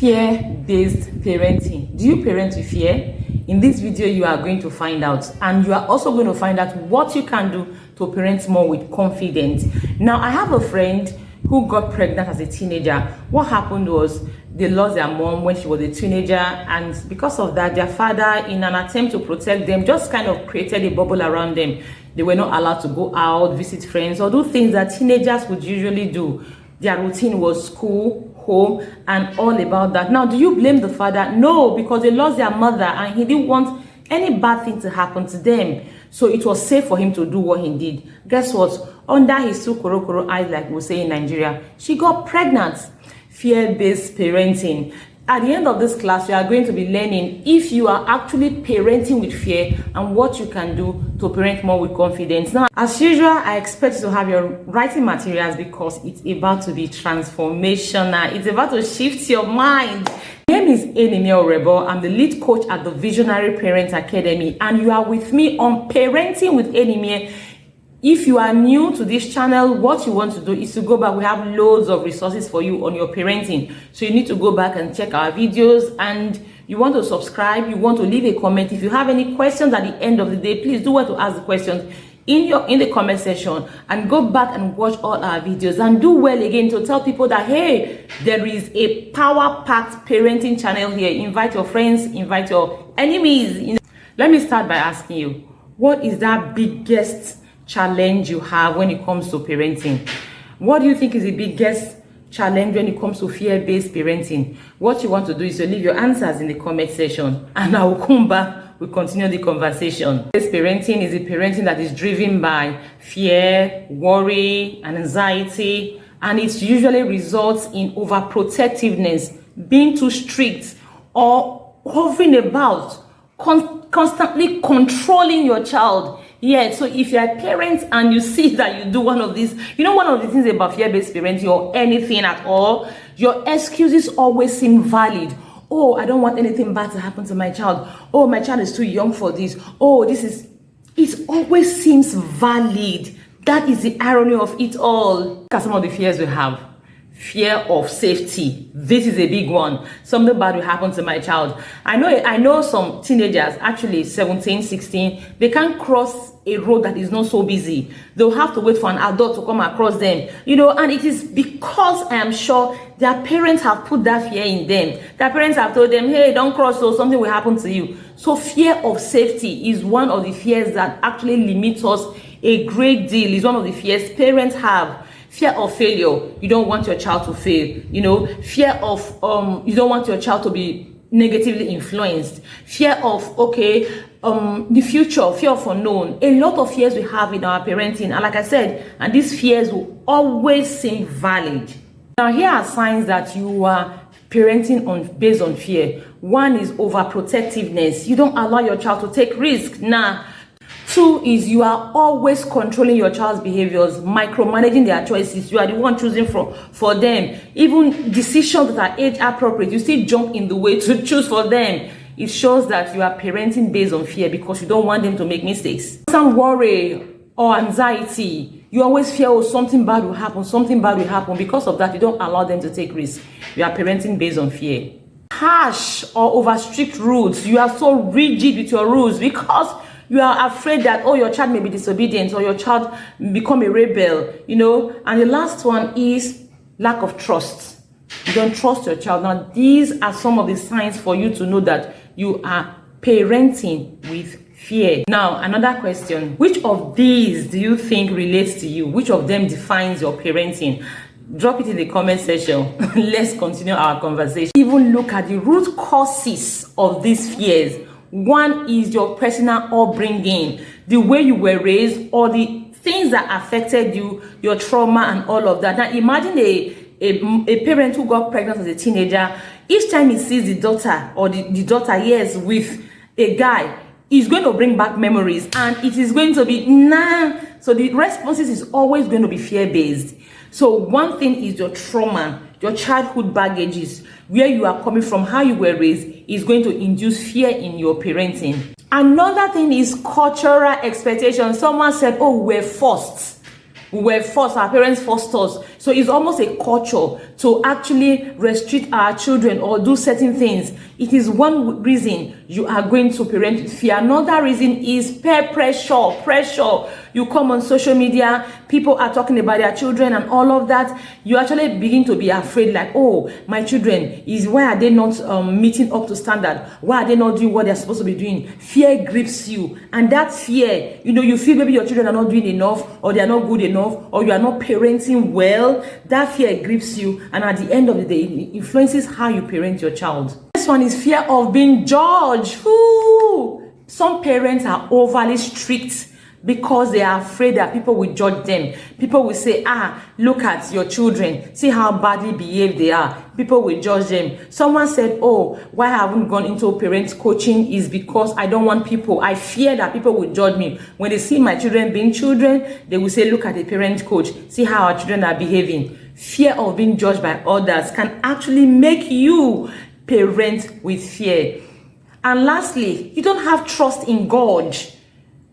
fear-based parenting. Do you parent with fear? In this video, you are going to find out, and you are also going to find out what you can do to parent more with confidence. Now, I have a friend who got pregnant as a teenager. What happened was they lost their mom when she was a teenager, and because of that, their father, in an attempt to protect them, just kind of created a bubble around them. They were not allowed to go out, visit friends, or do things that teenagers would usually do. Their routine was school, home, and all about that. Now, do you blame the father? No, because they lost their mother and he didn't want any bad thing to happen to them. So it was safe for him to do what he did. Guess what? Under his two korokoro eyes, like we say in Nigeria, she got pregnant. Fear-based parenting. At the end of this class, we are going to be learning if you are actually parenting with fear and what you can do to parent more with confidence. Now, as usual, I expect you to have your writing materials because it's about to be transformational. It's about to shift your mind. My name is Enimia Rebel. I'm the lead coach at the Visionary Parent Academy, and you are with me on Parenting with Enimia. If you are new to this channel, what you want to do is to go back. We have loads of resources for you on your parenting. So you need to go back and check our videos, and you want to subscribe, you want to leave a comment. If you have any questions at the end of the day, please do want to ask the questions in the comment section, and go back and watch all our videos, and do well again to tell people that, hey, there is a power-packed parenting channel here. Invite your friends, invite your enemies. Let me start by asking you, what is that biggest challenge you have when it comes to parenting? What do you think is the biggest challenge when it comes to fear-based parenting? What you want to do is to leave your answers in the comment section, and I will come back. We'll continue the conversation. This parenting is a parenting that is driven by fear, worry, and anxiety, and it usually results in overprotectiveness, being too strict, or hovering about, constantly controlling your child. Yeah, so if you're a parent and you see that you do one of these, one of the things about fear-based parenting or anything at all, your excuses always seem valid. Oh, I don't want anything bad to happen to my child. Oh, my child is too young for this. Oh, it always seems valid. That is the irony of it all. Look at some of the fears we have. Fear of safety. This is a big one. Something bad will happen to my child. I know some teenagers, actually 17, 16, they can't cross a road that is not so busy. They'll have to wait for an adult to come across them. And it is because I am sure their parents have put that fear in them. Their parents have told them, hey, don't cross, so something will happen to you. So fear of safety is one of the fears that actually limits us a great deal. It's one of the fears parents have. Fear of failure. You don't want your child to fail. Fear of you don't want your child to be negatively influenced. Fear of the future. Fear of unknown. A lot of fears we have in our parenting, and like I said, and these fears will always seem valid. Now, here are signs that you are parenting based on fear. One is overprotectiveness. You don't allow your child to take risks. Two is you are always controlling your child's behaviors, micromanaging their choices. You are the one choosing for them. Even decisions that are age appropriate, you still jump in the way to choose for them. It shows that you are parenting based on fear because you don't want them to make mistakes. Some worry or anxiety, you always fear, oh, something bad will happen, something bad will happen. Because of that, you don't allow them to take risks. You are parenting based on fear. Harsh or over strict rules, you are so rigid with your rules because you are afraid that, oh, your child may be disobedient or your child become a rebel, And the last one is lack of trust. You don't trust your child. Now, these are some of the signs for you to know that you are parenting with fear. Now, another question. Which of these do you think relates to you? Which of them defines your parenting? Drop it in the comment section. Let's continue our conversation. Even look at the root causes of these fears. One is your personal upbringing, the way you were raised, or the things that affected you, your trauma and all of that. Now imagine a parent who got pregnant as a teenager. Each time he sees the daughter or the daughter, yes, with a guy, he's going to bring back memories, and it is going to be So the responses is always going to be fear-based. So one thing is your trauma, your childhood baggages, where you are coming from, how you were raised, is going to induce fear in your parenting. Another thing is cultural expectations. Someone said, oh, we were forced. Our parents forced us. So it's almost a culture to actually restrict our children or do certain things. It is one reason you are going to parent with fear. Another reason is peer pressure. You come on social media, people are talking about their children and all of that. You actually begin to be afraid, like, oh, my children, why are they not meeting up to standard? Why are they not doing what they're supposed to be doing? Fear grips you. And that fear, you feel maybe your children are not doing enough, or they are not good enough, or you are not parenting well. That fear grips you. And at the end of the day, it influences how you parent your child. This one is fear of being judged. Ooh. Some parents are overly strict because they are afraid that people will judge them. People will say, look at your children. See how badly behaved they are. People will judge them. Someone said, oh, why I haven't gone into parent coaching is because I don't want people. I fear that people will judge me. When they see my children being children, they will say, look at the parent coach. See how our children are behaving. Fear of being judged by others can actually make you parent with fear. And lastly, you don't have trust in God.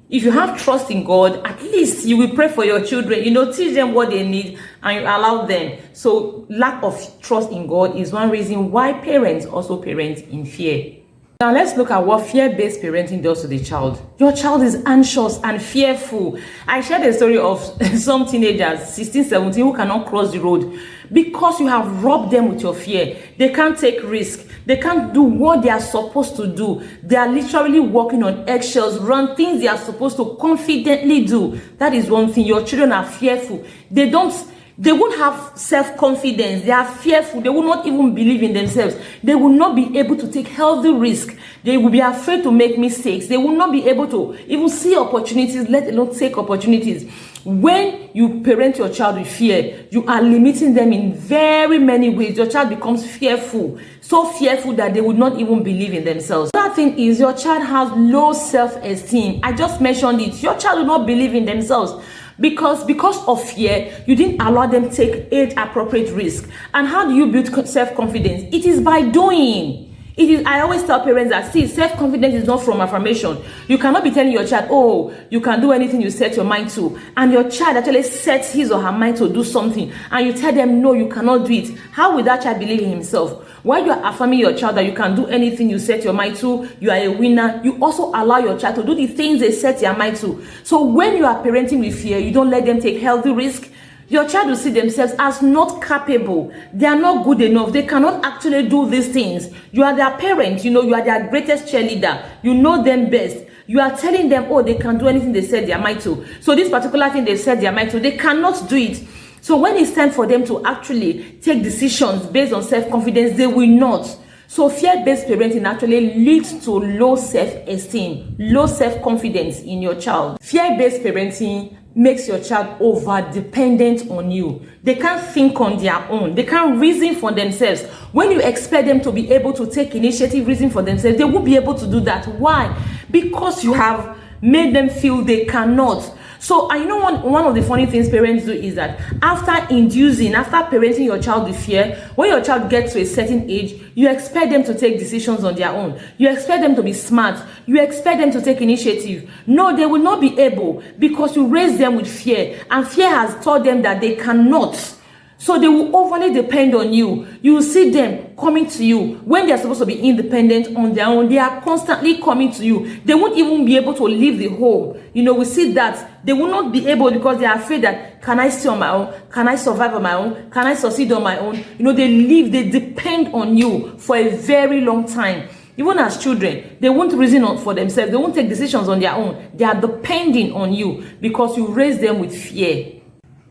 If you have trust in God, at least you will pray for your children, teach them what they need and you allow them. So lack of trust in God is one reason why parents also parent in fear. Now let's look at what fear-based parenting does to the child. Your child is anxious and fearful. I shared a story of some teenagers, 16, 17, who cannot cross the road because you have robbed them with your fear. They can't take risks. They can't do what they are supposed to do. They are literally walking on eggshells, run things they are supposed to confidently do. That is one thing. Your children are fearful. They won't have self-confidence. They are fearful. They will not even believe in themselves. They will not be able to take healthy risks. They will be afraid to make mistakes. They will not be able to even see opportunities, let alone take opportunities. When you parent your child with fear, you are limiting them in very many ways. Your child becomes fearful, so fearful that they would not even believe in themselves. Another thing is your child has low self-esteem. I just mentioned it. Your child will not believe in themselves. Because of fear, you didn't allow them to take age-appropriate risk. And how do you build self-confidence? It is by doing. I always tell parents that, see, self-confidence is not from affirmation. You cannot be telling your child, oh, you can do anything you set your mind to. And your child actually sets his or her mind to do something. And you tell them, no, you cannot do it. How will that child believe in himself? While you are affirming your child that you can do anything you set your mind to, you are a winner, you also allow your child to do the things they set their mind to. So when you are parenting with fear, you don't let them take healthy risk. Your child will see themselves as not capable. They are not good enough. They cannot actually do these things. You are their parent. You are their greatest cheerleader. You know them best. You are telling them, oh, they can do anything they set their mind to. So this particular thing they set their mind to, they cannot do it. So when it's time for them to actually take decisions based on self-confidence, they will not. So fear-based parenting actually leads to low self-esteem, low self-confidence in your child. Fear-based parenting makes your child over-dependent on you. They can't think on their own. They can't reason for themselves. When you expect them to be able to take initiative, reason for themselves, they won't be able to do that. Why? Because you have made them feel they cannot. So, one of the funny things parents do is that after parenting your child with fear, when your child gets to a certain age, you expect them to take decisions on their own. You expect them to be smart. You expect them to take initiative. No, they will not be able because you raise them with fear, and fear has taught them that they cannot. So they will overly depend on you. You will see them coming to you when they are supposed to be independent on their own. They are constantly coming to you. They won't even be able to leave the home. We see that they will not be able because they are afraid that, can I stay on my own? Can I survive on my own? Can I succeed on my own? They depend on you for a very long time. Even as children, they won't reason for themselves. They won't take decisions on their own. They are depending on you because you raise them with fear.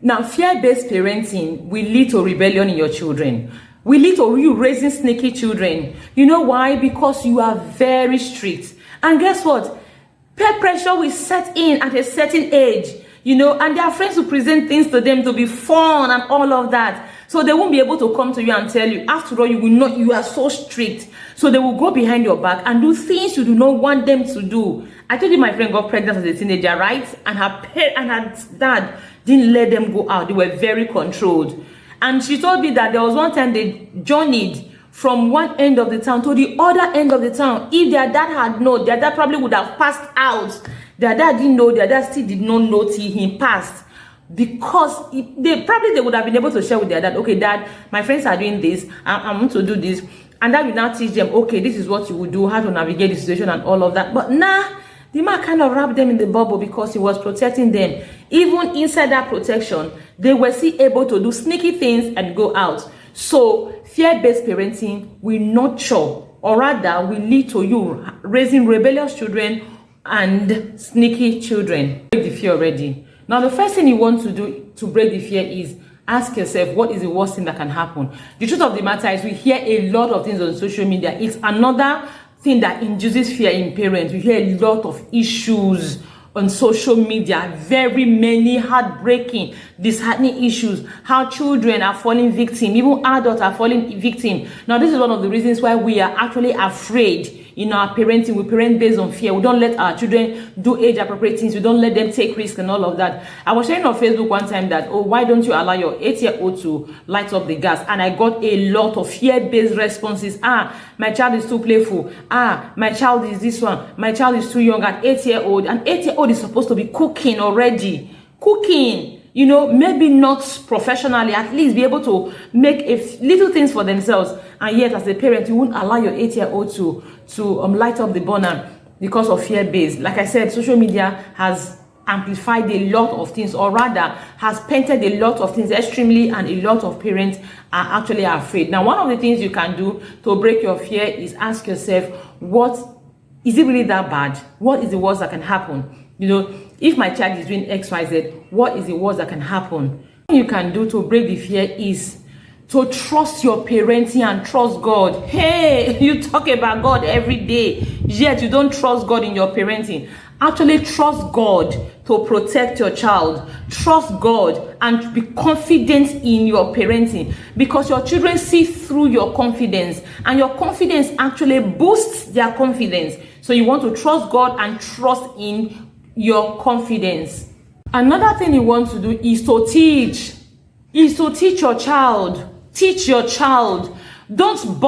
Now, fear-based parenting will lead to rebellion in your children. Will lead to you raising sneaky children. You know why? Because you are very strict. And guess what? Peer pressure will set in at a certain age, and their friends will present things to them to be fun and all of that. So they won't be able to come to you and tell you, after all, you are so strict. So they will go behind your back and do things you do not want them to do. I told you my friend got pregnant as a teenager, right? And her dad didn't let them go out. They were very controlled. And she told me that there was one time they journeyed from one end of the town to the other end of the town. If their dad had known, their dad probably would have passed out. Their dad didn't know, their dad still did not know till he passed. because they would have been able to share with their dad, okay, dad, my friends are doing this, I want to do this, and that will now teach them, okay, this is what you would do, how to navigate the situation and all of that. But nah, the man kind of wrapped them in the bubble because he was protecting them. Even inside that protection, they were still able to do sneaky things and go out. So fear-based parenting will nurture, or rather will lead to you raising rebellious children and sneaky children. Break the fear already. Now the first thing you want to do to break the fear is ask yourself, what is the worst thing that can happen? The truth of the matter is we hear a lot of things on social media. It's another thing that induces fear in parents. We hear a lot of issues on social media, very many heartbreaking, disheartening issues, how children are falling victim, even adults are falling victim. Now this is one of the reasons why we are actually afraid in our parenting. We parent based on fear. We don't let our children do age appropriate things. We don't let them take risks and all of that. I was sharing on Facebook one time that, oh, why don't you allow your 8-year-old to light up the gas? And I got a lot of fear-based responses. My child is too playful. My child is this one. My child is too young at 8-year-old. And 8-year-old is supposed to be cooking already. Cooking. You know, maybe not professionally, at least be able to make little things for themselves. And yet, as a parent, you won't allow your 8-year-old to light up the burner because of fear-based. Like I said, social media has amplified a lot of things, or rather has painted a lot of things extremely, and a lot of parents are actually afraid. Now, one of the things you can do to break your fear is ask yourself, is it really that bad? What is the worst that can happen? You know, if my child is doing XYZ, what is the worst that can happen? What you can do to break the fear is to trust your parenting and trust God. Hey, you talk about God every day, yet you don't trust God in your parenting. Actually trust God to protect your child. Trust God and be confident in your parenting, because your children see through your confidence, and your confidence actually boosts their confidence. So you want to trust God and trust in your confidence. Another thing you want to do is to teach your child. Teach your child. Don't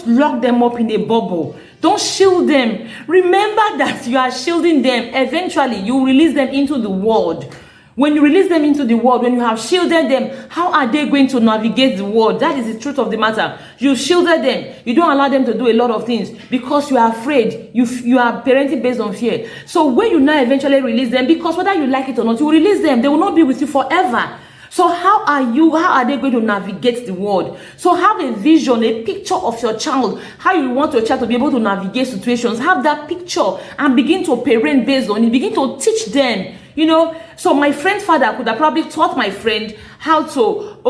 lock them up in a bubble. Don't shield them. Remember that you are shielding them. Eventually, you release them into the world. When you release them into the world, when you have shielded them, how are they going to navigate the world? That is the truth of the matter. You shielded them. You don't allow them to do a lot of things because you are afraid. You are parenting based on fear. So when you now eventually release them, because whether you like it or not, you release them. They will not be with you forever. So how are they going to navigate the world? So have a vision, a picture of your child, how you want your child to be able to navigate situations. Have that picture and begin to parent based on it. Begin to teach them, you know. So my friend's father could have probably taught my friend how to,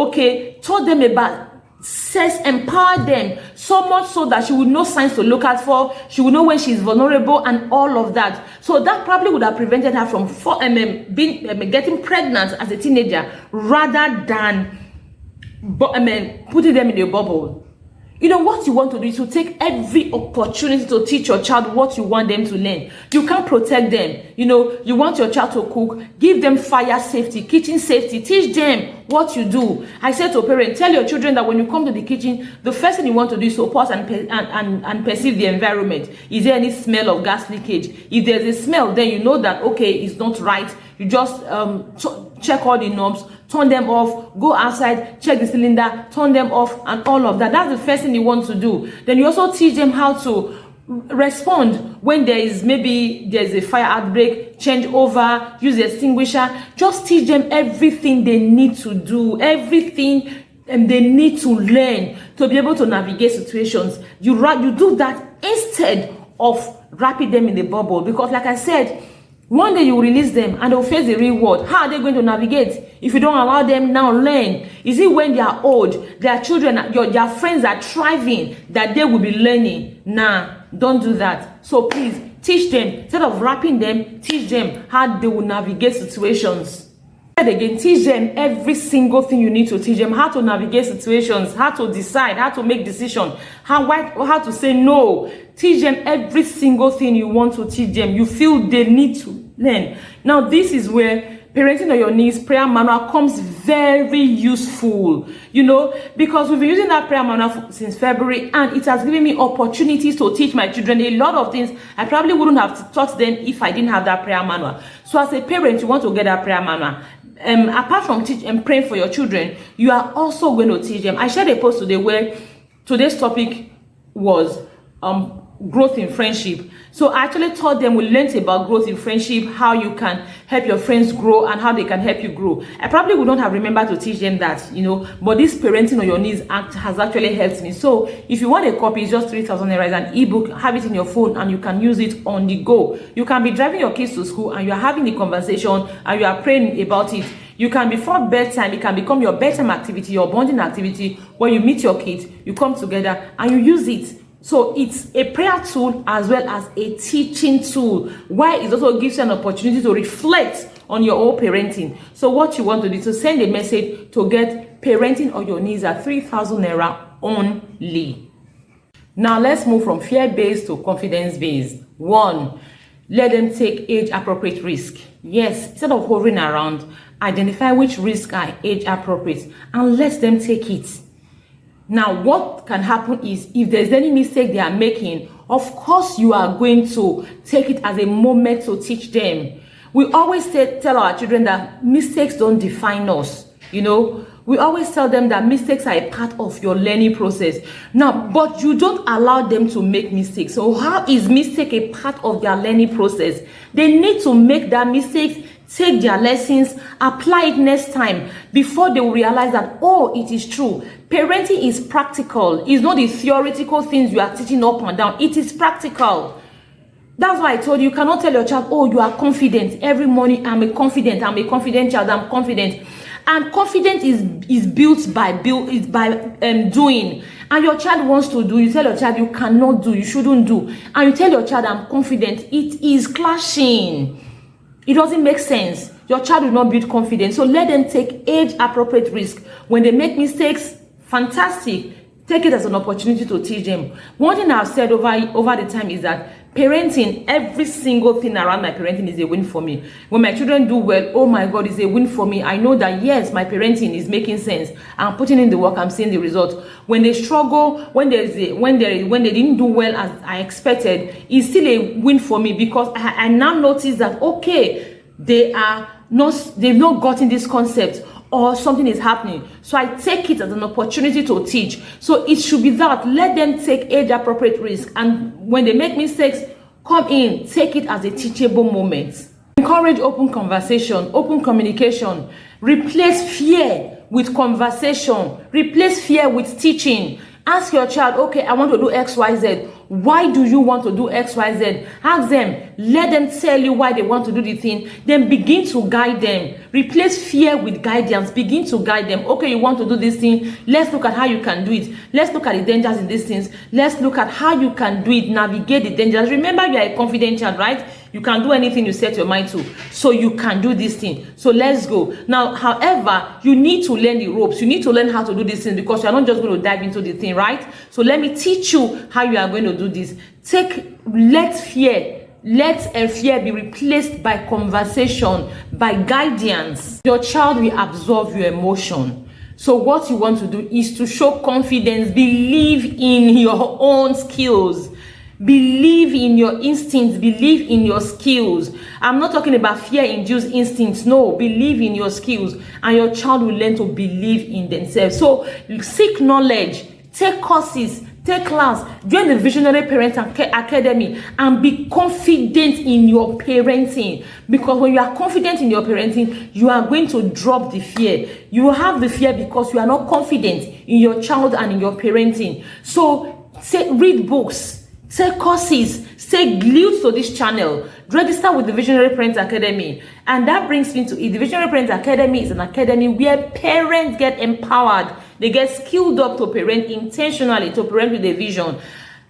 taught them about sex, empower them so much so that she would know signs to look out for, she would know when she's vulnerable and all of that. So that probably would have prevented her from getting pregnant as a teenager, rather than putting them in a bubble. You know, what you want to do is to take every opportunity to teach your child what you want them to learn. You can't protect them. You know, you want your child to cook, give them fire safety, kitchen safety, teach them what you do. I said to parents, tell your children that when you come to the kitchen, the first thing you want to do is to pause and perceive the environment. Is there any smell of gas leakage? If there's a smell, then you know that, it's not right. You just check all the knobs, turn them off, go outside, check the cylinder, turn them off, and all of that. That's the first thing you want to do. Then you also teach them how to respond when there's a fire outbreak, change over, use the extinguisher. Just teach them everything they need to do, everything they need to learn to be able to navigate situations. You do that instead of wrapping them in the bubble, because like I said, one day you release them and they'll face the real world. How are they going to navigate if you don't allow them now learn? Is it when they are old, their children, their friends are thriving, that they will be learning? Nah, don't do that. So please, teach them. Instead of wrapping them, teach them how they will navigate situations. And again, teach them every single thing you need to teach them. How to navigate situations, how to decide, how to make decisions, how to say no. Teach them every single thing you want to teach them. You feel they need to learn. Now, this is where parenting on your knees prayer manual comes very useful, you know, because we've been using that prayer manual since February, and it has given me opportunities to teach my children a lot of things I probably wouldn't have taught them if I didn't have that prayer manual. So as a parent, you want to get that prayer manual. apart from teaching and praying for your children, you are also going to teach them. I shared a post today where today's topic was growth in friendship. So I actually taught them, we learned about growth in friendship, how you can help your friends grow and how they can help you grow. I probably would not have remembered to teach them that, but this parenting on your knees act has actually helped me. So if you want a copy, it's just 3,000 naira. It's an ebook, have it in your phone and you can use it on the go. You can be driving your kids to school and you are having the conversation and you are praying about it. You can, before bedtime, it can become your bedtime activity, your bonding activity, where you meet your kids, you come together and you use it. So it's a prayer tool as well as a teaching tool, why it also gives you an opportunity to reflect on your own parenting. So what you want to do is to send a message to get parenting on your knees at 3,000 naira only. Now let's move from fear-based to confidence-based. 1, let them take age-appropriate risk. Yes, instead of hovering around, identify which risks are age-appropriate and let them take it. Now, what can happen is if there's any mistake they are making, of course you are going to take it as a moment to teach them. We always tell our children that mistakes don't define us. We always tell them that mistakes are a part of your learning process. Now, but you don't allow them to make mistakes. So how is mistake a part of their learning process? They need to make that mistake, take their lessons, apply it next time before they will realize that, oh, it is true. Parenting is practical. It's not the theoretical things you are teaching up and down. It is practical. That's why I told you, you cannot tell your child, oh, you are confident. Every morning, I'm a confident child, I'm confident. And confidence is built by doing. And your child wants to do. You tell your child, you cannot do, you shouldn't do. And you tell your child, I'm confident. It is clashing. It doesn't make sense. Your child will not build confidence. So let them take age-appropriate risk. When they make mistakes, fantastic. Take it as an opportunity to teach them. One thing I've said over the time is that parenting, every single thing around my parenting is a win for me. When my children do well, oh my God, it's a win for me. I know that yes, my parenting is making sense. I'm putting in the work, I'm seeing the result. When they struggle, when they didn't do well as I expected, it's still a win for me because I now notice that okay, they've not gotten this concept, or something is happening. So I take it as an opportunity to teach. So it should be that. Let them take age-appropriate risk. And when they make mistakes, come in, take it as a teachable moment. Encourage open conversation, open communication. Replace fear with conversation. Replace fear with teaching. Ask your child, okay, I want to do X, Y, Z. Why do you want to do X, Y, Z? Ask them. Let them tell you why they want to do the thing. Then begin to guide them. Replace fear with guidance. Begin to guide them. Okay, you want to do this thing. Let's look at how you can do it. Let's look at the dangers in these things. Let's look at how you can do it. Navigate the dangers. Remember, you are a confident child, right? You can do anything you set your mind to. So you can do this thing. So let's go. Now, however, you need to learn the ropes. You need to learn how to do this thing because you're not just going to dive into the thing, right? So let me teach you how you are going to do this. Let fear be replaced by conversation, by guidance. Your child will absorb your emotion. So what you want to do is to show confidence, believe in your own skills. Believe in your instincts, believe in your skills. I'm not talking about fear-induced instincts. No, believe in your skills and your child will learn to believe in themselves. So seek knowledge, take courses, take class, join the Visionary Parent Academy and be confident in your parenting. Because when you are confident in your parenting, you are going to drop the fear. You have the fear because you are not confident in your child and in your parenting. So read books. Take courses, stay glued to this channel, register with the Visionary Parents Academy. And that brings me to it. The Visionary Parents Academy is an academy where parents get empowered. They get skilled up to parent intentionally, to parent with a vision.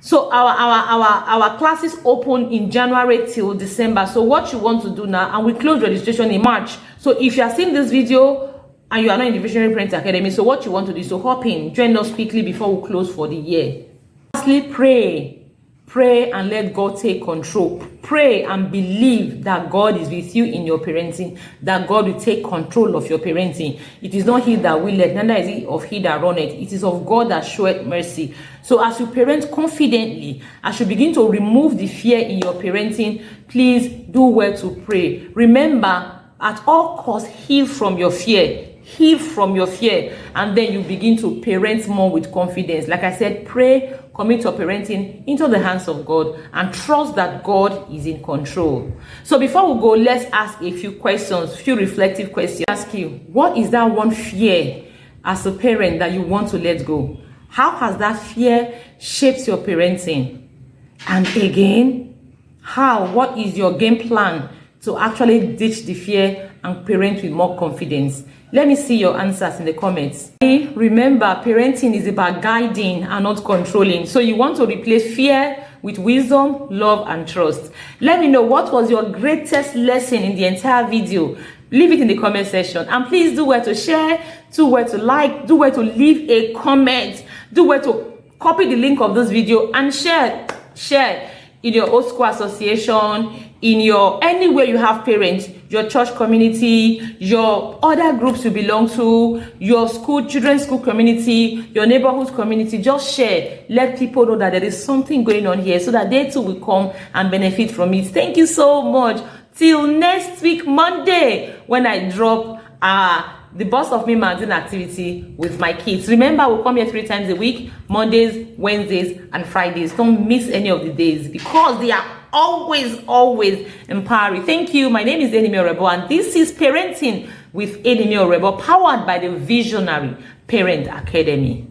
So our classes open in January till December. So what you want to do now, and we close registration in March. So if you are seeing this video and you are not in the Visionary Parents Academy, so what you want to do is to hop in, join us quickly before we close for the year. Lastly, pray. Pray and let God take control. Pray and believe that God is with you in your parenting, that God will take control of your parenting. It is not he that willeth, neither is it of he that runneth. It is of God that showeth mercy. So as you parent confidently, as you begin to remove the fear in your parenting, please do well to pray. Remember, At all costs, heal from your fear. Heal from your fear, and then you begin to parent more with confidence. Like I said, pray, commit your parenting into the hands of God, and trust that God is in control. So before we go, let's ask a few questions, few reflective questions. Ask you, what is that one fear as a parent that you want to let go? How has that fear shaped your parenting? And again, what is your game plan to actually ditch the fear and parent with more confidence? Let me see your answers in the comments. Remember, parenting is about guiding and not controlling. So you want to replace fear with wisdom, love, and trust. Let me know what was your greatest lesson in the entire video. Leave it in the comment section. And please do well to share, do well to like, do well to leave a comment, do well to copy the link of this video and share in your old school association, in your anywhere you have parents, your church community, your other groups you belong to, your school, children's school community, your neighborhood community. Just share. Let people know that there is something going on here so that they too will come and benefit from it. Thank you so much. Till next week, Monday, when I drop the Boss of Me Mountain activity with my kids. Remember, we'll come here 3 times a week, Mondays, Wednesdays, and Fridays. Don't miss any of the days because they are always empowering. Thank you. My name is Enimi Orebo, and this is Parenting with Enimi Orebo, powered by the Visionary Parent Academy.